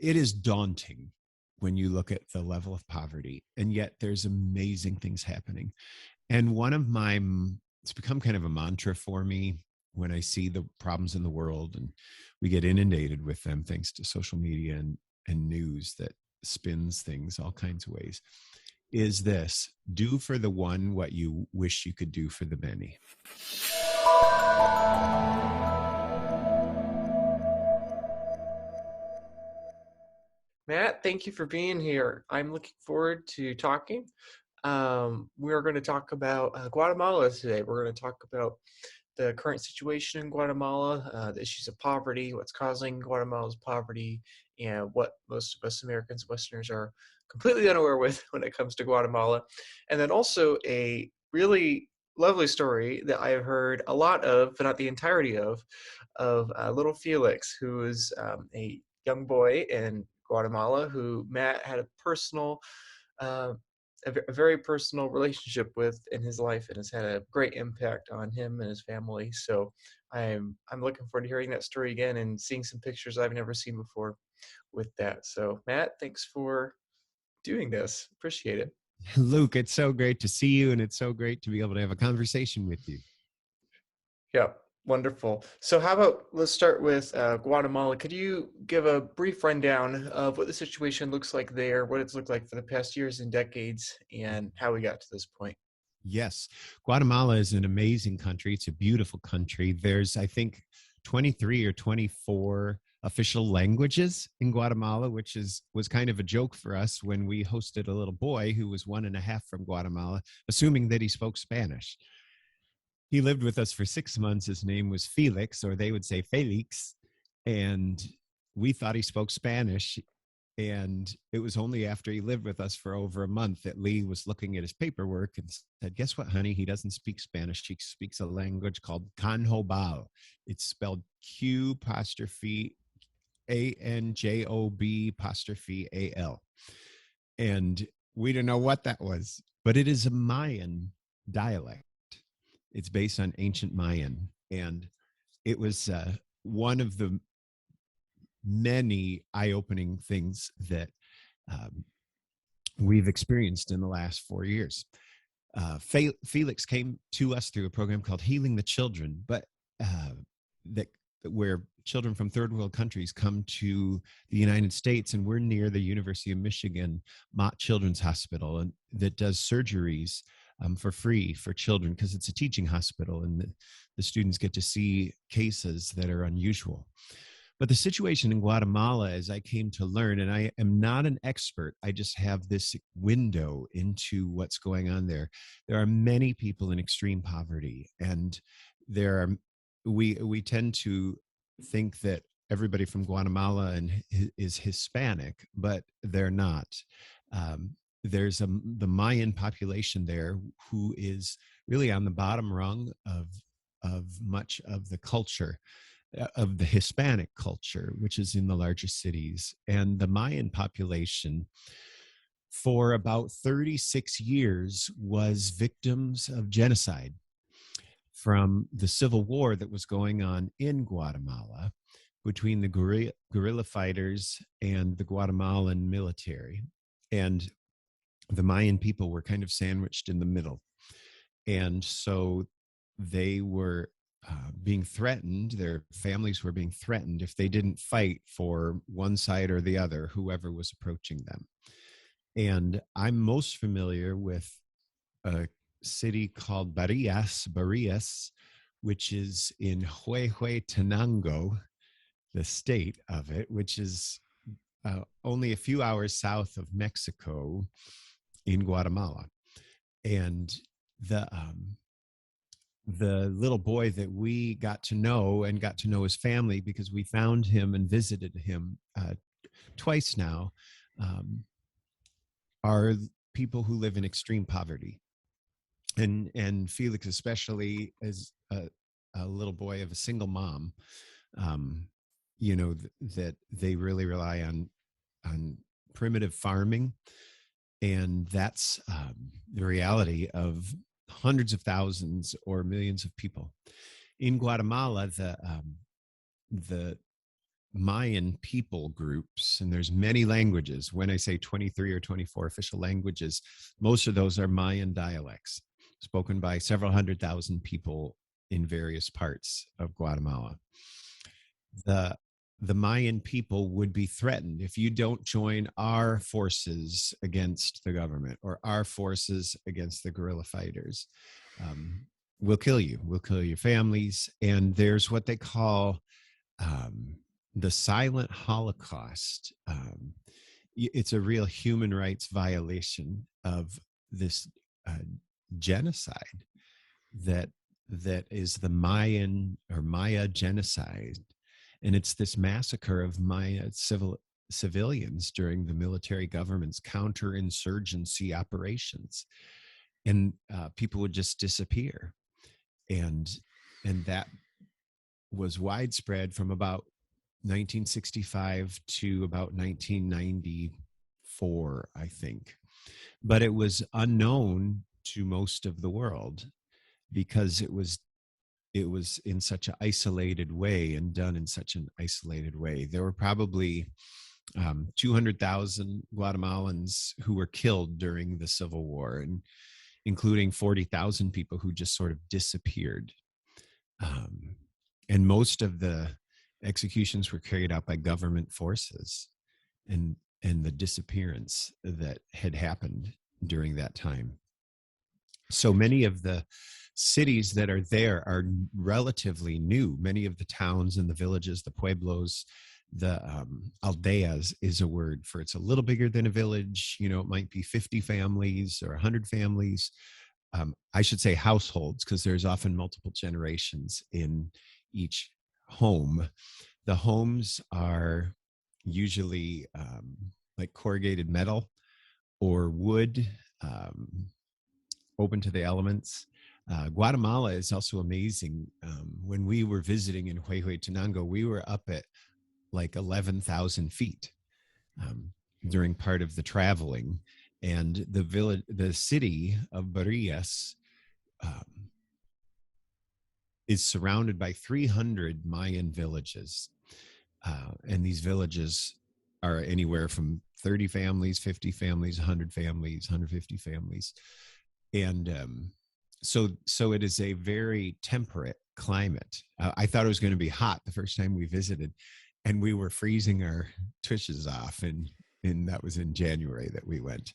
it is daunting when you look at the level of poverty, and yet there's amazing things happening. And it's become kind of a mantra for me when I see the problems in the world and we get inundated with them thanks to social media and news that spins things all kinds of ways, is this: do for the one what you wish you could do for the many. Matt, thank you for being here. I'm looking forward to talking. We're going to talk about Guatemala today. We're going to talk about the current situation in Guatemala, the issues of poverty, what's causing Guatemala's poverty, and what most of us Americans, Westerners, are completely unaware with when it comes to Guatemala. And then also a really lovely story that I have heard a lot of, but not the entirety of little Felix, who is a young boy in Guatemala who Matt had a personal uh, a very personal relationship with in his life and has had a great impact on him and his family. So I'm looking forward to hearing that story again and seeing some pictures I've never seen before with that. So Matt, thanks for doing this. Appreciate it. Luke, it's so great to see you, and it's so great to be able to have a conversation with you. Yeah, wonderful. So how about let's start with Guatemala. Could you give a brief rundown of what the situation looks like there, what it's looked like for the past years and decades, and how we got to this point? Yes, Guatemala is an amazing country. It's a beautiful country. There's, I think, 23 or 24 official languages in Guatemala, which was kind of a joke for us when we hosted a little boy who was 1.5 from Guatemala, assuming that he spoke Spanish. He lived with us for 6 months. His name was Felix, or they would say Felix, and we thought he spoke Spanish. And it was only after he lived with us for over a month that Lee was looking at his paperwork and said, "Guess what, honey? He doesn't speak Spanish. He speaks a language called Canjobal. It's spelled Q apostrophe ANJOB apostrophe AL." And we didn't know what that was, but it is a Mayan dialect. It's based on ancient Mayan. And it was one of the many eye-opening things that um, we've experienced in the last 4 years. Felix came to us through a program called Healing the Children, but that where children from third world countries come to the United States, and we're near the University of Michigan Mott Children's Hospital, and that does surgeries for free for children because it's a teaching hospital, and the students get to see cases that are unusual. But the situation in Guatemala, as I came to learn, and I am not an expert, I just have this window into what's going on there. There are many people in extreme poverty, and there are we tend to think that everybody from Guatemala is Hispanic, but they're not. There's the Mayan population there who is really on the bottom rung of much of the culture of the Hispanic culture, which is in the largest cities. And the Mayan population, for about 36 years, was victims of genocide from the civil war that was going on in Guatemala between the guerrilla fighters and the Guatemalan military. And the Mayan people were kind of sandwiched in the middle. And so they were being threatened, their families were being threatened if they didn't fight for one side or the other, whoever was approaching them. And I'm most familiar with a city called Barrias, which is in Huehuetenango, the state of it, which is only a few hours south of Mexico in Guatemala. And the little boy that we got to know and got to know his family because we found him and visited him twice now, are people who live in extreme poverty. And Felix, especially as a little boy of a single mom, that they really rely on primitive farming, and that's the reality of hundreds of thousands or millions of people in Guatemala. The Mayan people groups, and there's many languages. When I say 23 or 24 official languages, most of those are Mayan dialects spoken by several 100,000 people in various parts of Guatemala. The the Mayan people would be threatened if you don't join our forces against the government or our forces against the guerrilla fighters. Um, we'll kill you. We'll kill your families. And there's what they call um, the silent Holocaust. It's a real human rights violation of this uh, genocide that is the Mayan or Maya genocide, and it's this massacre of Maya civilians during the military government's counterinsurgency operations, and people would just disappear, and that was widespread from about 1965 to about 1994, I think. But it was unknown to most of the world because it was in such an isolated way and done in such an isolated way. There were probably 200,000 Guatemalans who were killed during the Civil War, and including 40,000 people who just sort of disappeared. And most of the executions were carried out by government forces, and the disappearance that had happened during that time. So many of the cities that are there are relatively new. Many of the towns and the villages, the pueblos, the aldeas is a word for, it's a little bigger than a village. You know, it might be 50 families or 100 families. I should say households, because there's often multiple generations in each home. The homes are usually like corrugated metal or wood, open to the elements. Guatemala is also amazing. When we were visiting in Huehuetenango, we were up at like 11,000 feet during part of the traveling. And the city of Barillas is surrounded by 300 Mayan villages. And these villages are anywhere from 30 families, 50 families, 100 families, 150 families. And so it is a very temperate climate. I thought it was going to be hot the first time we visited, and we were freezing our tushes off, and that was in January that we went.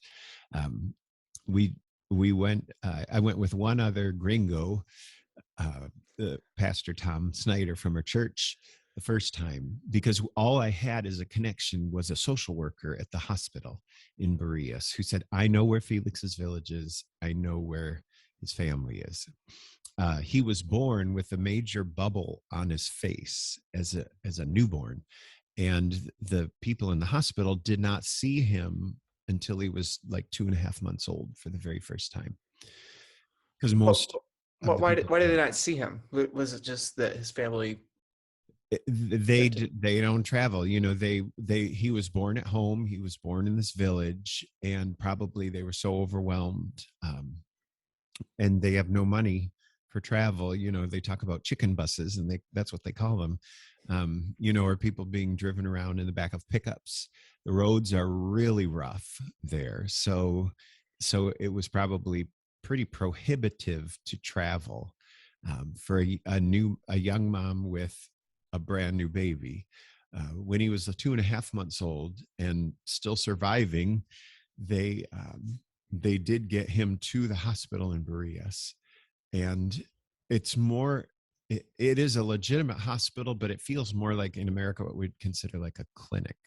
We went. I went with one other gringo, Pastor Tom Snyder from our church, the first time, because all I had as a connection was a social worker at the hospital in Barillas who said, I know where Felix's village is. I know where his family is. He was born with a major bubble on his face as a newborn. And the people in the hospital did not see him until he was like 2.5 months old for the very first time. Because most of the why people, did they not see him? Was it just that his family? they don't travel, you know. He was born at home, he was born in this village, and probably they were so overwhelmed, and they have no money for travel. You know, they talk about chicken buses, and that's what they call them, you know, or people being driven around in the back of pickups. The roads are really rough there, so it was probably pretty prohibitive to travel for a young mom with a brand new baby. When he was 2.5 months old and still surviving, they did get him to the hospital in Barillas, and it's more. It is a legitimate hospital, but it feels more like in America what we'd consider like a clinic.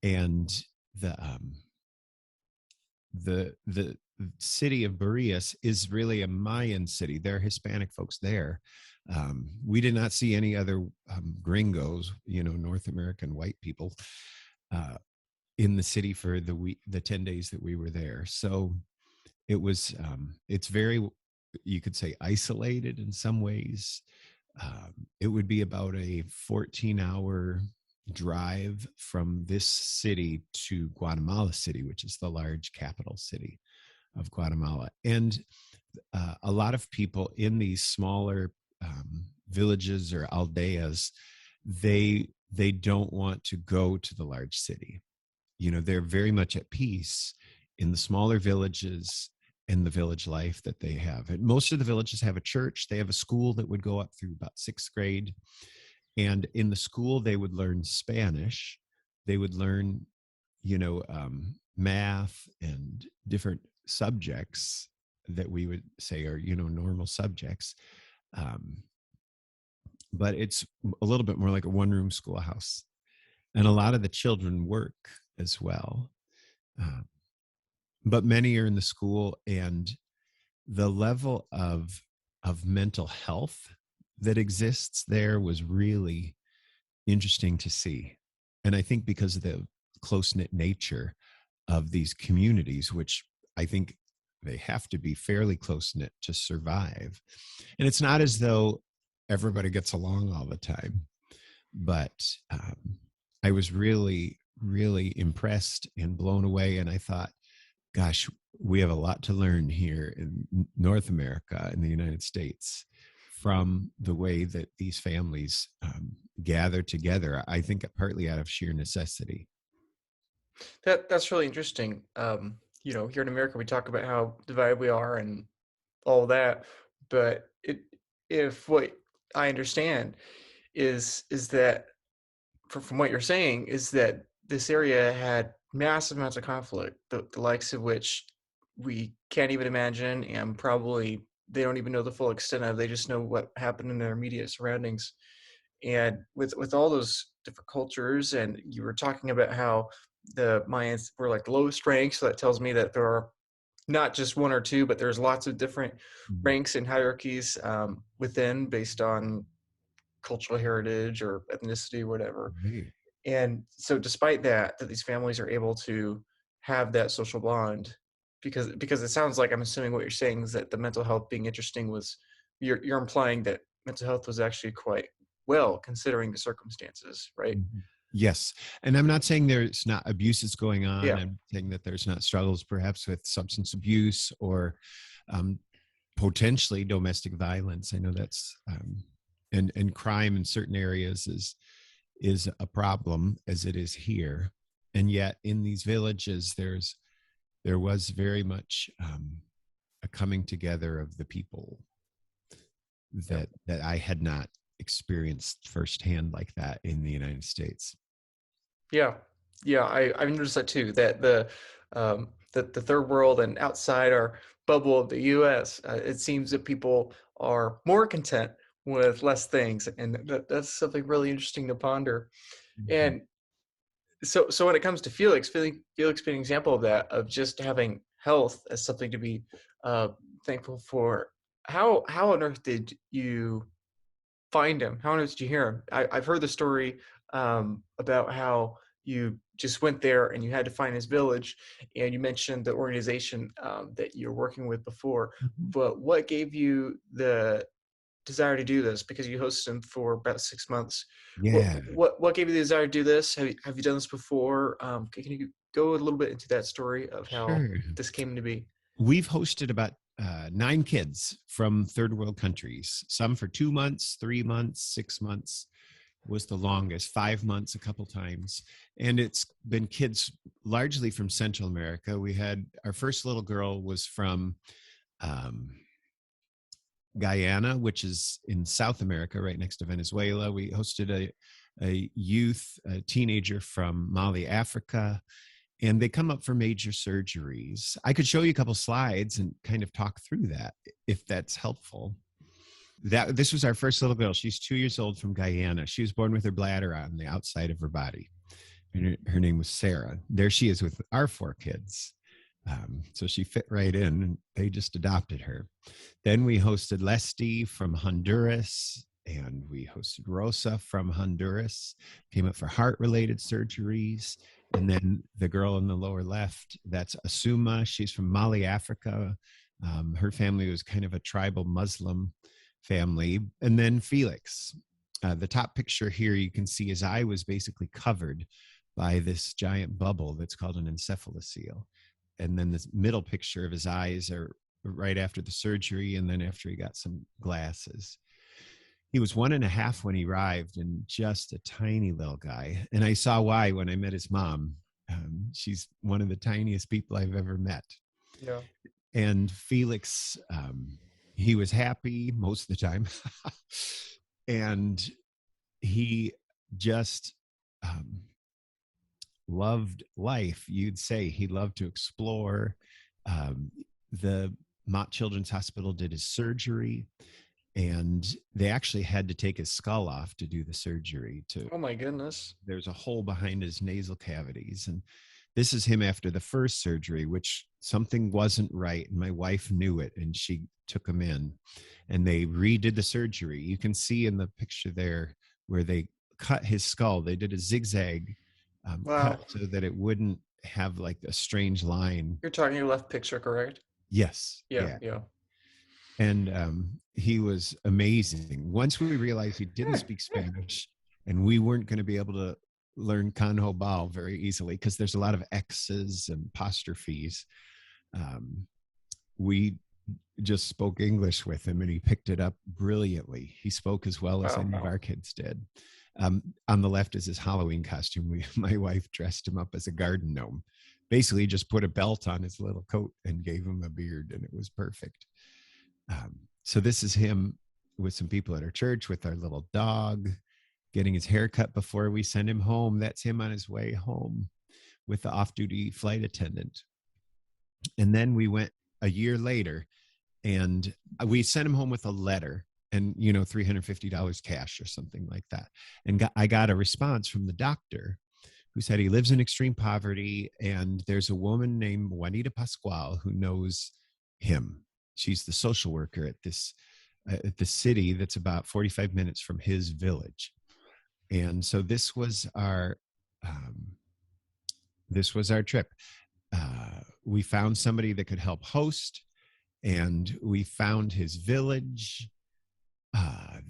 And the city of Barillas is really a Mayan city. There are Hispanic folks there. We did not see any other gringos, you know, North American white people in the city for the 10 days that we were there. So it was, it's very, you could say, isolated in some ways. It would be about a 14-hour drive from this city to Guatemala City, which is the large capital city of Guatemala. And a lot of people in these smaller villages or aldeas, they they don't want to go to the large city. They're very much at peace in the smaller villages and the village life that they have. And most of the villages have a church. They have a school that would go up through about sixth grade. And in the school, they would learn Spanish. They would learn, math and different subjects that we would say are, normal subjects. Um, but it's a little bit more like a one-room schoolhouse. And a lot of the children work as well. Uh, but many are in the school, and the level of mental health that exists there was really interesting to see. And I think because of the close-knit nature of these communities, which I think they have to be fairly close-knit to survive. And it's not as though everybody gets along all the time, but I was really, really impressed and blown away. And I thought, gosh, we have a lot to learn here in North America, in the United States, from the way that these families gather together. I think partly out of sheer necessity. That's really interesting. Here in America, we talk about how divided we are and all that, but if what I understand is that from what you're saying is that this area had massive amounts of conflict, the likes of which we can't even imagine, and probably they don't even know the full extent of. They just know what happened in their immediate surroundings. And with all those different cultures, and you were talking about how the Mayans were like lowest rank, so that tells me that there are not just one or two, but there's lots of different Mhm. ranks and hierarchies within based on cultural heritage or ethnicity, whatever. Right. And so despite that these families are able to have that social bond, because it sounds like, I'm assuming what you're saying is that the mental health being interesting was, you're implying that mental health was actually quite well considering the circumstances, right? Mhm. Yes. And I'm not saying there's not abuses going on. Yeah. I'm saying that there's not struggles perhaps with substance abuse or um, potentially domestic violence. I know that's and crime in certain areas is a problem as it is here. And yet in these villages, there was very much a coming together of the people Yeah. that I had not experienced firsthand like that in the United States. Yeah, yeah, I've noticed that too. That the third world and outside our bubble of the U.S., it seems that people are more content with less things, and that's something really interesting to ponder. Mhm. And so when it comes to Felix being an example of that, of just having health as something to be uh, thankful for. How on earth did you find him? How on earth did you hear him? I've heard the story about how you just went there and you had to find his village, and you mentioned the organization that you're working with before. Mhm. But what gave you the desire to do this? Because you hosted him for about 6 months. Yeah, What gave you the desire to do this? Have you done this before? Can you go a little bit into that story of how sure. this came to be? We've hosted about 9 kids from third world countries, some for 2 months, 3 months, 6 months was the longest, 5 months a couple times. And it's been kids largely from Central America. We had our first little girl was from um, Guyana, which is in South America, right next to Venezuela. We hosted a teenager from Mali, Africa, and they come up for major surgeries. I could show you a couple slides and kind of talk through that if that's helpful. That this was our first little girl. She's 2 years old from Guyana. She was born with her bladder on the outside of her body. Her name was Sarah. There she is with our 4 kids. So she fit right in, and they just adopted her. Then we hosted Lesty from Honduras, and we hosted Rosa from Honduras, came up for heart related surgeries. And then the girl in the lower left, that's Asuma. She's from Mali, Africa. Her family was kind of a tribal Muslim family. And then Felix. The top picture here, you can see his eye was basically covered by this giant bubble that's called an encephalocele. And then this middle picture of his eyes are right after the surgery and then after he got some glasses. He was 1.5 when he arrived, and just a tiny little guy. And I saw why when I met his mom. She's one of the tiniest people I've ever met. Yeah. And Felix, he was happy most of the time. And he just um, loved life. You'd say he loved to explore. Um, the Mott Children's Hospital did his surgery, and they actually had to take his skull off to do the surgery. To Oh my goodness. There's a hole behind his nasal cavities, and this is him after the first surgery, which something wasn't right, and my wife knew it, and she took him in, and they redid the surgery. You can see in the picture there where they cut his skull. They did a zigzag cut Wow. so that it wouldn't have like a strange line. You're talking your left picture, correct? Yes, Yeah, yeah. yeah. And he was amazing. Once we realized he didn't speak Spanish, and we weren't going to be able to learn Kanho Bao very easily because there's a lot of X's and apostrophes, um, we just spoke English with him, and he picked it up brilliantly. He spoke as well as Wow. any of our kids did. On the left is his Halloween costume. My wife dressed him up as a garden gnome. Basically, just put a belt on his little coat and gave him a beard, and it was perfect. So this is him with some people at our church with our little dog, getting his hair cut before we send him home. That's him on his way home with the off-duty flight attendant. And then we went a year later, and we sent him home with a letter and, $350 cash or something like that. And I got a response from the doctor who said he lives in extreme poverty, and there's a woman named Juanita Pascual who knows him. She's the social worker at the city that's about 45 minutes from his village. And so this was our trip. We found somebody that could help host, and we found his village.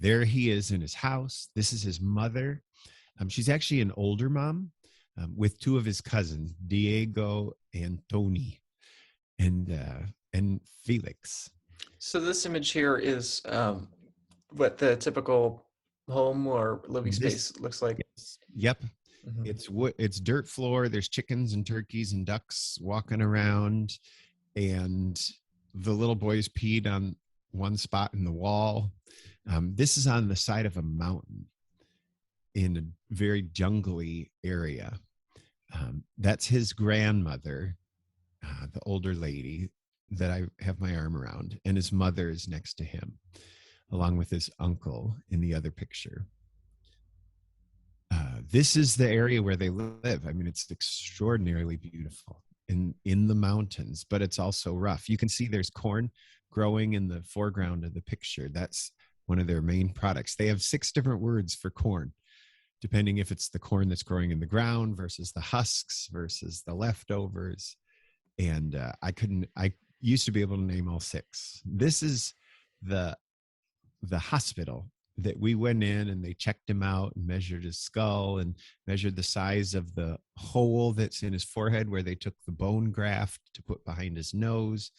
There he is in his house. This is his mother. She's actually an older mom with two of his cousins, Diego and Tony, and Felix. So this image here is what the typical home or living This, space looks like. yes, yep. Mhm. It's wood. It's dirt floor. There's chickens and turkeys and ducks walking around, and the little boys peed on one spot in the wall. This is on the side of a mountain in a very jungly area. That's his grandmother, the older lady that I have my arm around, and his mother is next to him, along with his uncle in the other picture. This is the area where they live. I mean, it's extraordinarily beautiful in the mountains, but it's also rough. You can see there's corn growing in the foreground of the picture. That's one of their main products. They have 6 different words for corn, depending if it's the corn that's growing in the ground versus the husks versus the leftovers. And I used to be able to name all 6. This is the hospital that we went in, and they checked him out and measured his skull and measured the size of the hole that's in his forehead where they took the bone graft to put behind his nose.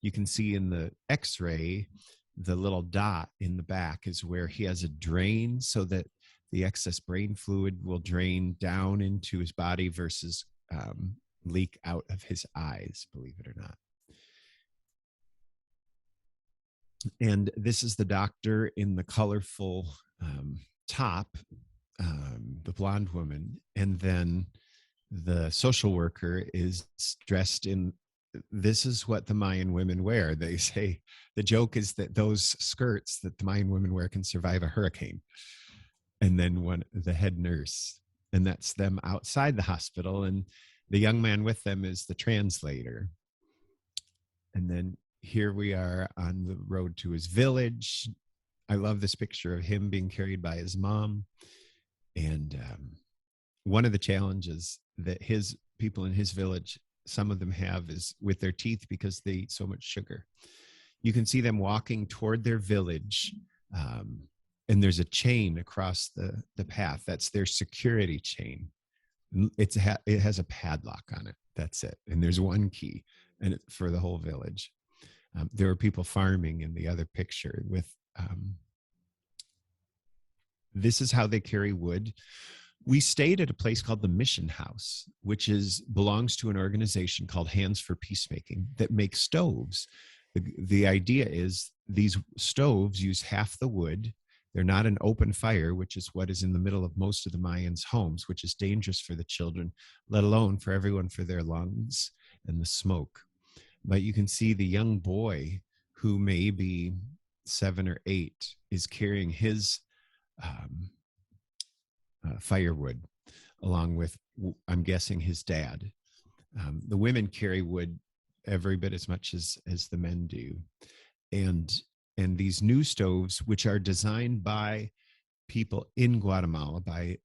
You can see in the x-ray, the little dot in the back is where he has a drain so that the excess brain fluid will drain down into his body versus leak out of his eyes, believe it or not. And this is the doctor in the colorful top, the blonde woman. And then the social worker is dressed in, this is what the Mayan women wear. They say the joke is that those skirts that the Mayan women wear can survive a hurricane. And then the head nurse, and that's them outside the hospital. And the young man with them is the translator. And then here we are on the road to his village. I love this picture of him being carried by his mom. And one of the challenges that his people in his village, some of them have, is with their teeth because they eat so much sugar. You can see them walking toward their village, and there's a chain across the path. That's their security chain. It has a padlock on it. That's it. And there's one key, and for the whole village. There were people farming in the other picture with This is how they carry wood. We stayed at a place called the Mission House, which belongs to an organization called Hands for Peacemaking that makes stoves. The idea is these stoves use half the wood. They're not an open fire, which is what is in the middle of most of the Mayans' homes, which is dangerous for the children, let alone for everyone, for their lungs and the smoke. But you can see the young boy, who may be 7 or 8, is carrying his firewood, along with, I'm guessing, his dad. The women carry wood every bit as much as the men do, and these new stoves, which are designed by people in Guatemala,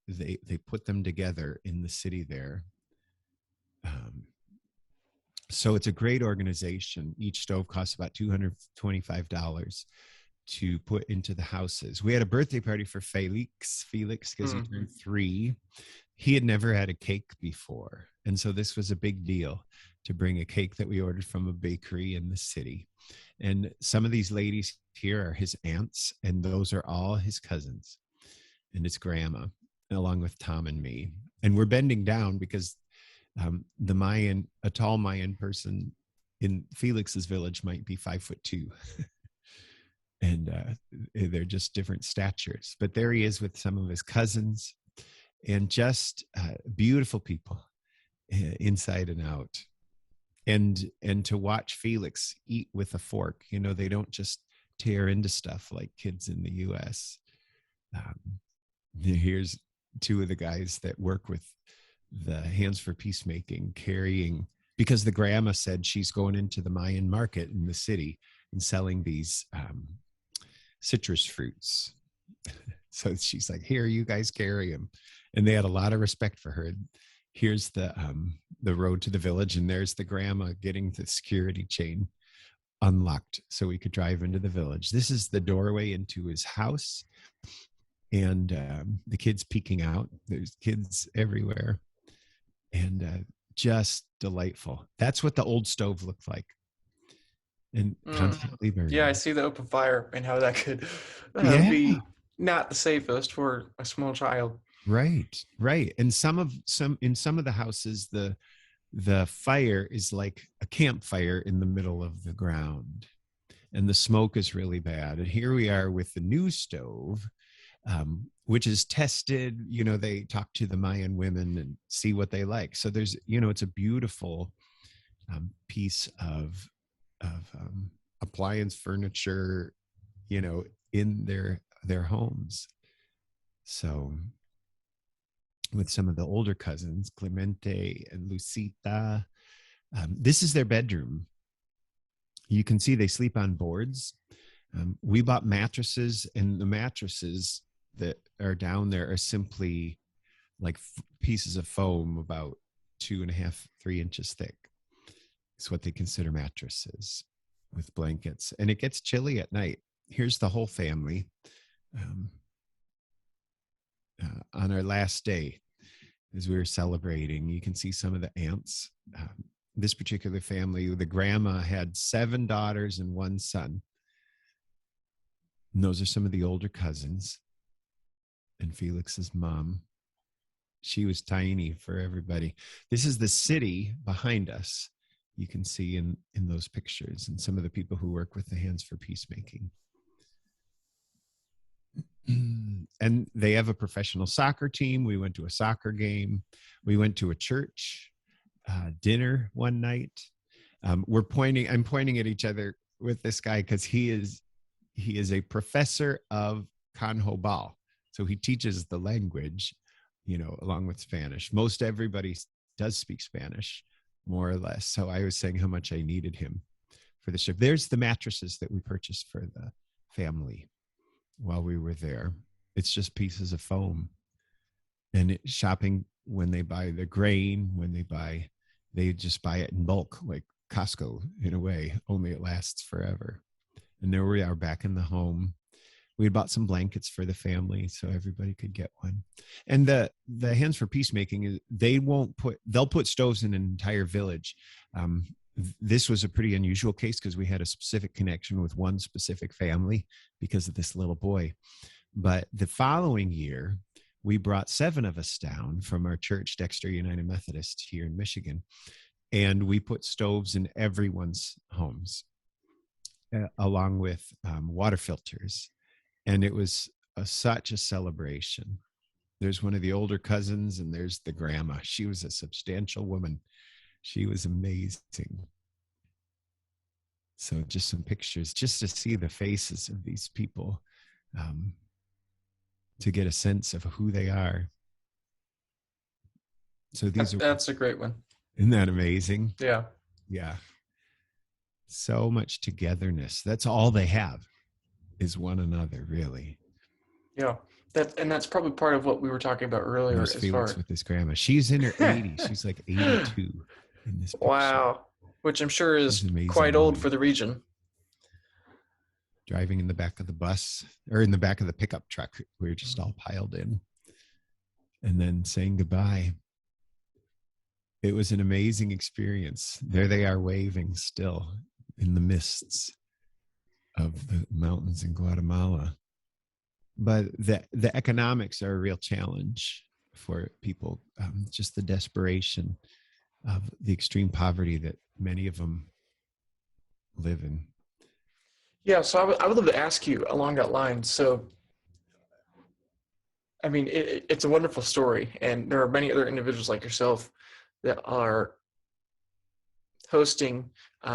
they put them together in the city there. So it's a great organization. Each stove costs about $225 to put into the houses. We had a birthday party for Felix, because he turned 3. He had never had a cake before. And so this was a big deal to bring a cake that we ordered from a bakery in the city. And some of these ladies here are his aunts, and those are all his cousins and his grandma, along with Tom and me. And we're bending down because a tall Mayan person in Felix's village might be 5'2". And they're just different statures. But there he is with some of his cousins, and just beautiful people inside and out. And to watch Felix eat with a fork, they don't just tear into stuff like kids in the U.S. Here's 2 of the guys that work with the Hands for Peacemaking carrying, because the grandma said she's going into the Mayan market in the city and selling these citrus fruits. So she's like, here, you guys carry them. And they had a lot of respect for her. Here's the road to the village, and there's the grandma getting the security chain unlocked so we could drive into the village. This is the doorway into his house, and the kids peeking out. There's kids everywhere, and just delightful. That's what the old stove looked like, and constantly burning. Yeah, I see the open fire and how that could be not the safest for a small child. Right. And in some of the houses, the fire is like a campfire in the middle of the ground, and the smoke is really bad. And here we are with the new stove, which is tested. They talk to the Mayan women and see what they like. So there's, it's a beautiful piece of appliance furniture, in their homes. So with some of the older cousins, Clemente and Lucita, this is their bedroom. You can see they sleep on boards. We bought mattresses, and the mattresses that are down there are simply like pieces of foam about 2.5, 3 inches thick. It's what they consider mattresses, with blankets. And it gets chilly at night. Here's the whole family on our last day as we were celebrating. You can see some of the aunts. This particular family, the grandma had 7 daughters and 1 son. And those are some of the older cousins. And Felix's mom, she was tiny for everybody. This is the city behind us. You can see in those pictures, and some of the people who work with the Hands for Peacemaking. And they have a professional soccer team. We went to a soccer game. We went to a church dinner one night. I'm pointing at each other with this guy because he is a professor of Canjobal. So he teaches the language, along with Spanish. Most everybody does speak Spanish, more or less. So I was saying how much I needed him for the trip. There's the mattresses that we purchased for the family while we were there. It's just pieces of foam. And shopping, when they buy the grain, they just buy it in bulk, like Costco in a way, only it lasts forever. And there we are back in the home. We had bought some blankets for the family so everybody could get one. And the Hands for Peacemaking, they'll put stoves in an entire village. This was a pretty unusual case because we had a specific connection with one specific family because of this little boy. But the following year, we brought 7 of us down from our church, Dexter United Methodist here in Michigan, and we put stoves in everyone's homes, along with water filters. And it was such a celebration. There's one of the older cousins, and there's the grandma. She was a substantial woman. She was amazing. So just some pictures, just to see the faces of these people, um, to get a sense of who they are. So these are, That's a great one. isn't that amazing? Yeah. Yeah. So much togetherness. That's all they have, is one another, really. Yeah. That's probably part of what we were talking about And earlier there's as Felix far. with his grandma. She's in her 80s. She's like 82 in this picture. Wow. Which I'm sure She's is an amazing quite old woman. for the region. Driving in the back of the bus, or in the back of the pickup truck. We were just all piled in, and then saying goodbye. It was an amazing experience. There they are, waving still in the mists of the mountains in Guatemala. But the economics are a real challenge for people. Just the desperation of the extreme poverty that many of them live in. Yeah. So I would love to ask you along that line. So, I mean, it's a wonderful story, and there are many other individuals like yourself that are hosting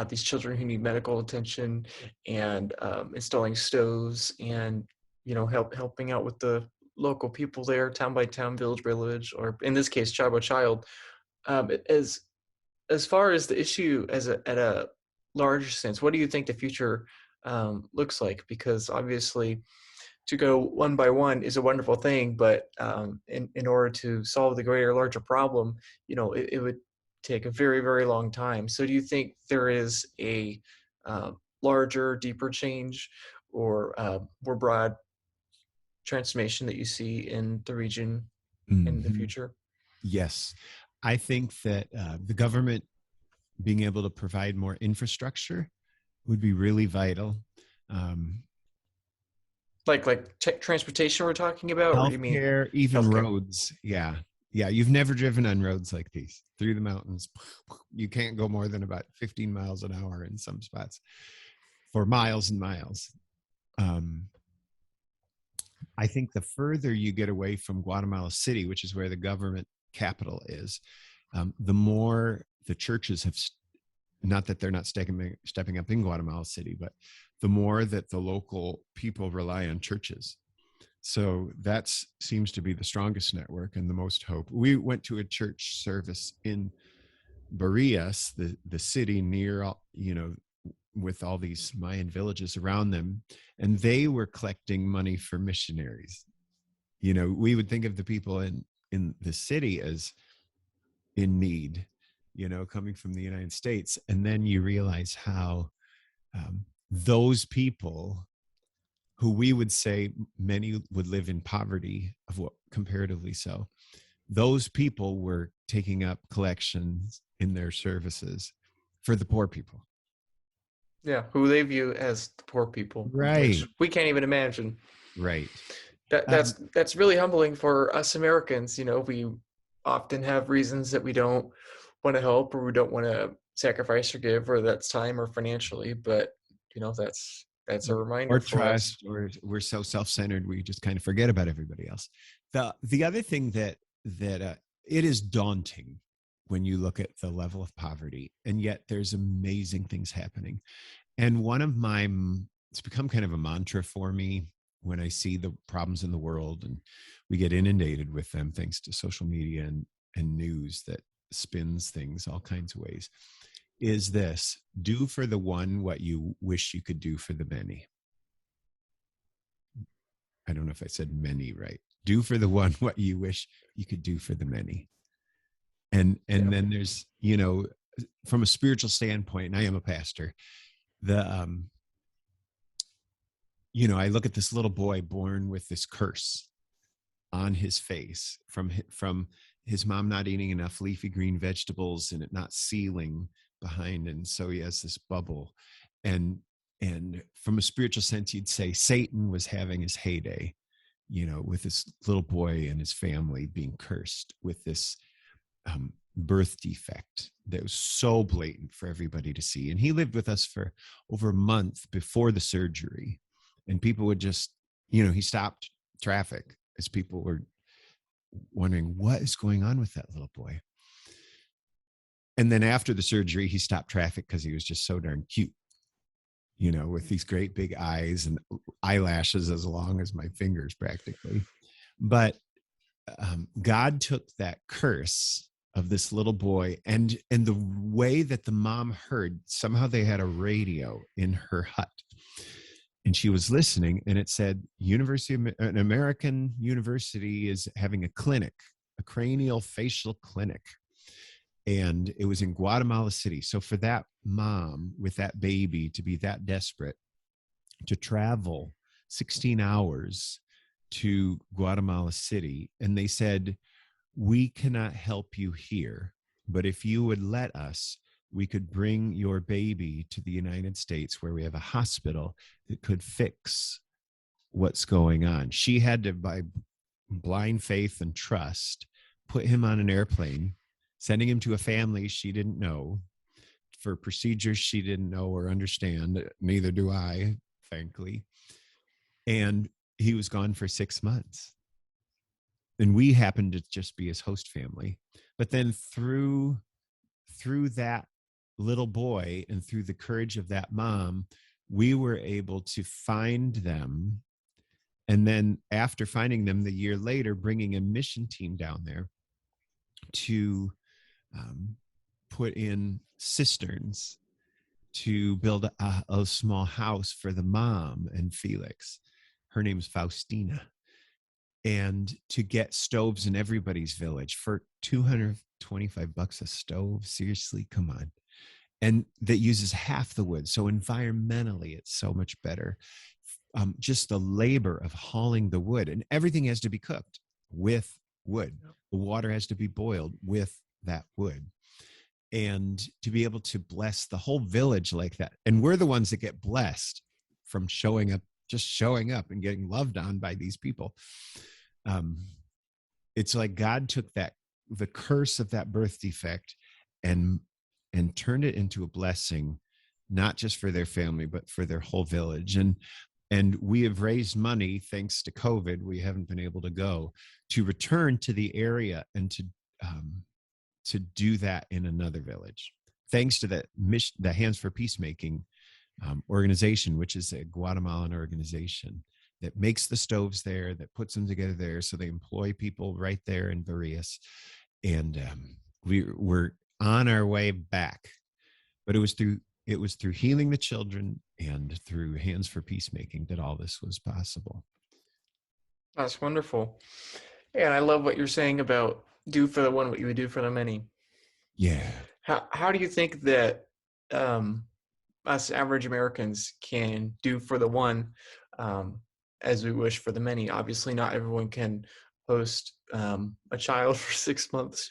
these children who need medical attention, and installing stoves, and helping out with the local people there, town by town, village by village, or in this case, child by child. As far as the issue at a larger sense, what do you think the future looks like? Because obviously, to go one by one is a wonderful thing, but in order to solve the greater, larger problem, it would take a very, very long time. So, do you think there is a larger, deeper change, or more broad transformation that you see in the region in the Mm-hmm. future? Yes. I think that the government being able to provide more infrastructure would be really vital. Um, Like transportation we're talking about, or do you mean Healthcare, even healthcare? roads. Yeah. Yeah. You've never driven on roads like these through the mountains. You can't go more than about 15 miles an hour in some spots for miles and miles. Um, I think the further you get away from Guatemala City, which is where the government capital is, the more the churches have, not that they're not stepping up in Guatemala City, but the more that the local people rely on churches. So that seems to be the strongest network and the most hope. We went to a church service in Barrias, the city near, with all these Mayan villages around them, and they were collecting money for missionaries. We would think of the people in the city as in need, coming from the United States, and then you realize how those people, who we would say many would live in poverty, of what comparatively so, those people were taking up collections in their services for the poor people. Yeah, who they view as the poor people, which Right. we can't even imagine. Right. That Um, that's that's really humbling for us Americans. We often have reasons that we don't want to help, or we don't want to sacrifice or give, whether that's time or financially. But that's a or reminder for us. trust, or we're so self-centered we just kind of forget about everybody else. The other thing that it is daunting when you look at the level of poverty, and yet there's amazing things happening. And one of my, it's become kind of a mantra for me when I see the problems in the world, and we get inundated with them thanks to social media and news that spins things all kinds of ways, is this: do for the one what you wish you could do for the many. I don't know if I said many right. Do for the one what you wish you could do for the many. And Yeah, then there's, from a spiritual standpoint, and I am a pastor, the I look at this little boy born with this curse on his face from his mom not eating enough leafy green vegetables and it not sealing behind, and so he has this bubble. And from a spiritual sense, you'd say Satan was having his heyday with this little boy and his family being cursed with this birth defect that was so blatant for everybody to see. And he lived with us for over a month before the surgery. And people would just, he stopped traffic as people were wondering what is going on with that little boy. And then after the surgery, he stopped traffic because he was just so darn cute, with these great big eyes and eyelashes as long as my fingers practically. But God took that curse of this little boy, and the way that the mom heard, somehow they had a radio in her hut, and she was listening, and it said an American university is having a clinic, a cranial facial clinic. And it was in Guatemala City. So for that mom with that baby to be that desperate to travel 16 hours to Guatemala City, and they said, we cannot help you here, but if you would let us, we could bring your baby to the United States where we have a hospital that could fix what's going on. She had to, by blind faith and trust, put him on an airplane, sending him to a family she didn't know for procedures she didn't know or understand. Neither do I, frankly. And he was gone for 6 months. And we happened to just be his host family. But then through that little boy and through the courage of that mom, we were able to find them. And then after finding them, the year later, bringing a mission team down there to put in cisterns to build a small house for the mom and Felix. Her name's Faustina. And to get stoves in everybody's village for $225 a stove. Seriously, come on. And that uses half the wood. So environmentally, it's so much better. Just the labor of hauling the wood, and everything has to be cooked with wood. The water has to be boiled with that wood. And to be able to bless the whole village like that. And we're the ones that get blessed from showing up and getting loved on by these people. It's like God took the curse of that birth defect and turned it into a blessing, not just for their family, but for their whole village. And we have raised money, thanks to COVID, we haven't been able to go, to return to the area and to do that in another village. Thanks to the Hands for Peacemaking organization, which is a Guatemalan organization that makes the stoves there, that puts them together there. So they employ people right there in Various. And we're on our way back. But it was through healing the children and through Hands for Peacemaking that all this was possible. That's wonderful. And I love what you're saying about do for the one what you would do for the many. Yeah. How do you think that us average Americans can do for the one as we wish for the many? Obviously, not everyone can host a child for 6 months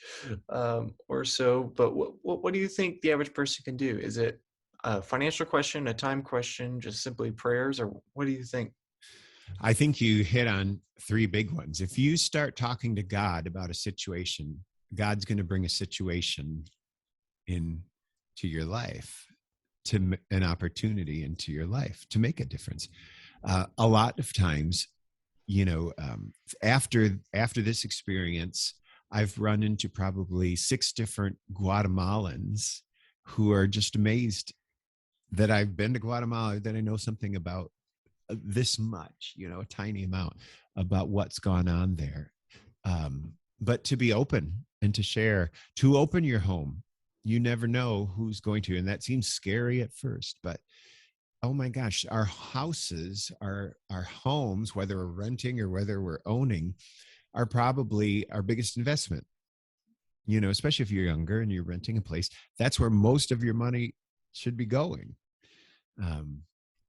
or so, but what do you think the average person can do? Is it a financial question, a time question, just simply prayers, or what do you think? I think you hit on three big ones. If you start talking to God about a situation, God's going to bring a situation into your life, to an opportunity into your life to make a difference. A lot of times, after this experience, I've run into probably 6 different Guatemalans who are just amazed that I've been to Guatemala, that I know something about this much, a tiny amount about what's gone on there. But to be open and to share, to open your home. You never know who's going to, and that seems scary at first, but oh my gosh, our houses, our homes, whether we're renting or whether we're owning, are probably our biggest investment. Especially if you're younger and you're renting a place, that's where most of your money should be going.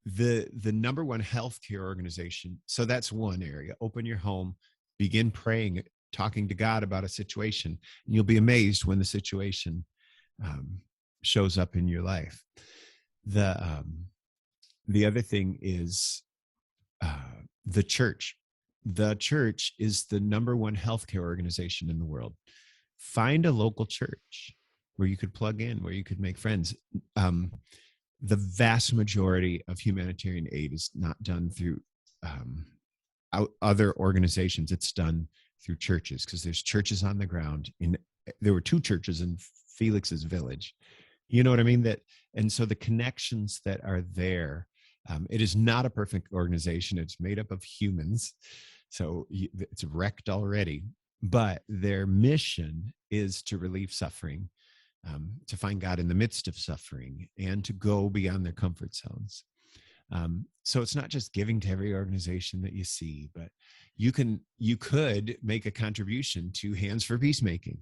The number one healthcare organization. So that's one area. Open your home, begin praying, talking to God about a situation, and you'll be amazed when the situation shows up in your life. The other thing is the church. the church is the number one healthcare organization in the world. Find a local church where you could plug in, where you could make friends. Um, the vast majority of humanitarian aid is not done through um, other organizations. It's done through churches, because there's churches on the ground. There were 2 churches in Felix's village. You know what I mean? And so the connections that are there. It is not a perfect organization. It's made up of humans, so it's wrecked already. But their mission is to relieve suffering, to find God in the midst of suffering, and to go beyond their comfort zones. So it's not just giving to every organization that you see, but you could make a contribution to Hands for Peacemaking.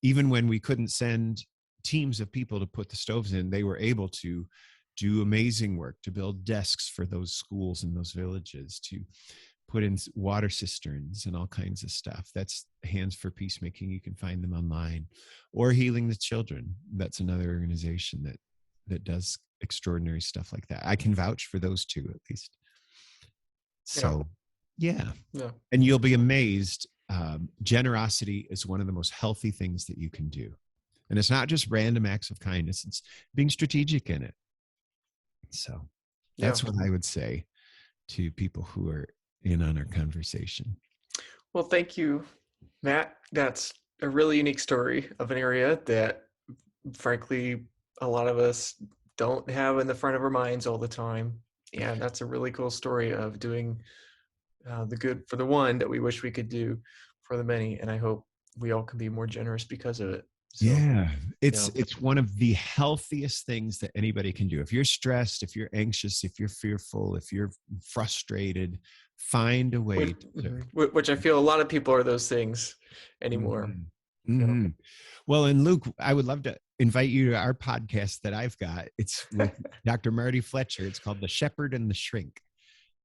Even when we couldn't send teams of people to put the stoves in, they were able to do amazing work, to build desks for those schools and those villages, to put in water cisterns and all kinds of stuff. That's Hands for Peacemaking. You can find them online. Or Healing the Children. That's another organization that does extraordinary stuff like that. I can vouch for those 2 at least. So, yeah. And you'll be amazed. Generosity is one of the most healthy things that you can do. And it's not just random acts of kindness. It's being strategic in it. So that's what I would say to people who are in on our conversation. Well, thank you, Matt. That's a really unique story of an area that, frankly, a lot of us don't have in the front of our minds all the time. And that's a really cool story of doing the good for the one that we wish we could do for the many. And I hope we all can be more generous because of it. So, yeah, it's one of the healthiest things that anybody can do. If you're stressed, if you're anxious, if you're fearful, if you're frustrated, find a way which I feel a lot of people are those things anymore. Well, and Luke, I would love to invite you to our podcast that I've got. It's with Dr. Marty Fletcher. It's called The Shepherd and the Shrink.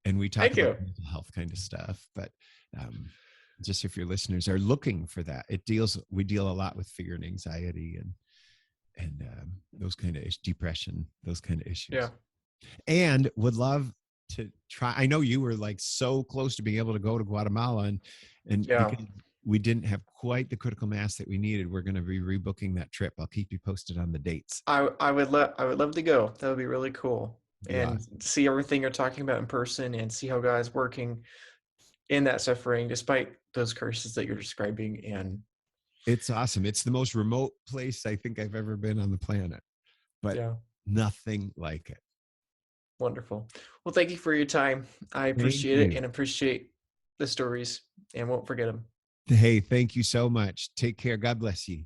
And we talk about mental health kind of stuff. But just if your listeners are looking for that, we deal a lot with fear and anxiety and those kind of depression, those kind of issues. Yeah. And would love to try. I know you were like so close to being able to go to Guatemala, and because we didn't have quite the critical mass that we needed, we're going to be rebooking that trip. I'll keep you posted on the dates. I would love to go. That would be really cool. And see everything you're talking about in person, and see how God's working in that suffering despite those curses that you're describing. And it's awesome. It's the most remote place I think I've ever been on the planet, but nothing like it. Wonderful. Well, thank you for your time. I appreciate it, and appreciate the stories, and won't forget them. Hey, thank you so much. Take care. God bless you.